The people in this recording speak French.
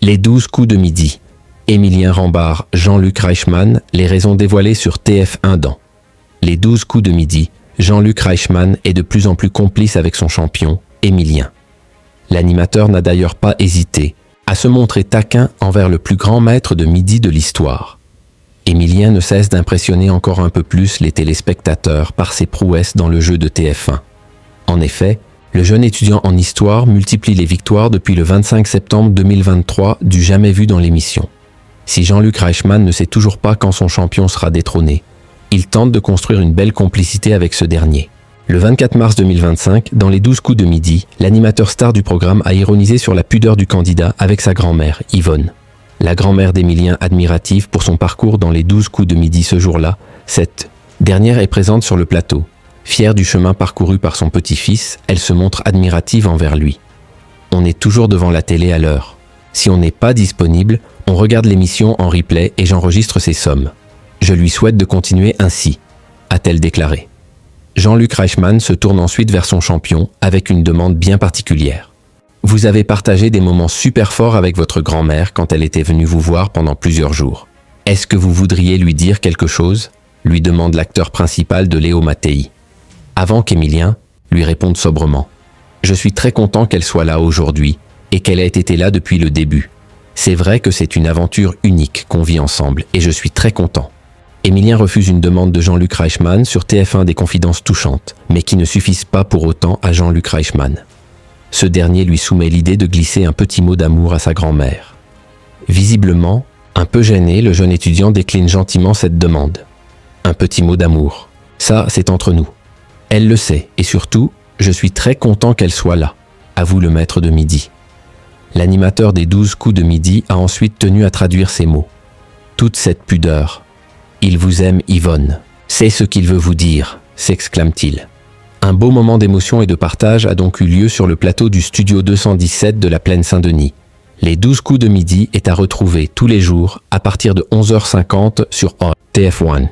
Les 12 coups de midi. Émilien Rambard, Jean-Luc Reichmann, les raisons dévoilées sur TF1 dans Les 12 coups de midi. Jean-Luc Reichmann est de plus en plus complice avec son champion, Émilien. L'animateur n'a d'ailleurs pas hésité à se montrer taquin envers le plus grand maître de midi de l'histoire. Émilien ne cesse d'impressionner encore un peu plus les téléspectateurs par ses prouesses dans le jeu de TF1. En effet, le jeune étudiant en histoire multiplie les victoires depuis le 25 septembre 2023 du jamais vu dans l'émission. Si Jean-Luc Reichmann ne sait toujours pas quand son champion sera détrôné, il tente de construire une belle complicité avec ce dernier. Le 24 mars 2025, dans les 12 coups de midi, l'animateur star du programme a ironisé sur la pudeur du candidat avec sa grand-mère, Yvonne. La grand-mère d'Émilien, admirative pour son parcours dans les 12 coups de midi ce jour-là, cette dernière est présente sur le plateau. Fière du chemin parcouru par son petit-fils, elle se montre admirative envers lui. On est toujours devant la télé à l'heure. Si on n'est pas disponible, on regarde l'émission en replay et j'enregistre ses sommes. Je lui souhaite de continuer ainsi, a-t-elle déclaré. Jean-Luc Reichmann se tourne ensuite vers son champion avec une demande bien particulière. Vous avez partagé des moments super forts avec votre grand-mère quand elle était venue vous voir pendant plusieurs jours. Est-ce que vous voudriez lui dire quelque chose ? Lui demande l'acteur principal de Léo Mattei. Avant qu'Émilien lui réponde sobrement. Je suis très content qu'elle soit là aujourd'hui et qu'elle ait été là depuis le début. C'est vrai que c'est une aventure unique qu'on vit ensemble et je suis très content. Émilien refuse une demande de Jean-Luc Reichmann sur TF1 des confidences touchantes, mais qui ne suffisent pas pour autant à Jean-Luc Reichmann. Ce dernier lui soumet l'idée de glisser un petit mot d'amour à sa grand-mère. Visiblement, un peu gêné, le jeune étudiant décline gentiment cette demande. Un petit mot d'amour. Ça, c'est entre nous. Elle le sait, et surtout, je suis très content qu'elle soit là, avoue le maître de midi. L'animateur des 12 coups de midi a ensuite tenu à traduire ces mots. Toute cette pudeur. Il vous aime, Yvonne. C'est ce qu'il veut vous dire, s'exclame-t-il. Un beau moment d'émotion et de partage a donc eu lieu sur le plateau du studio 217 de la Plaine Saint-Denis. Les 12 coups de midi est à retrouver tous les jours à partir de 11h50 sur TF1.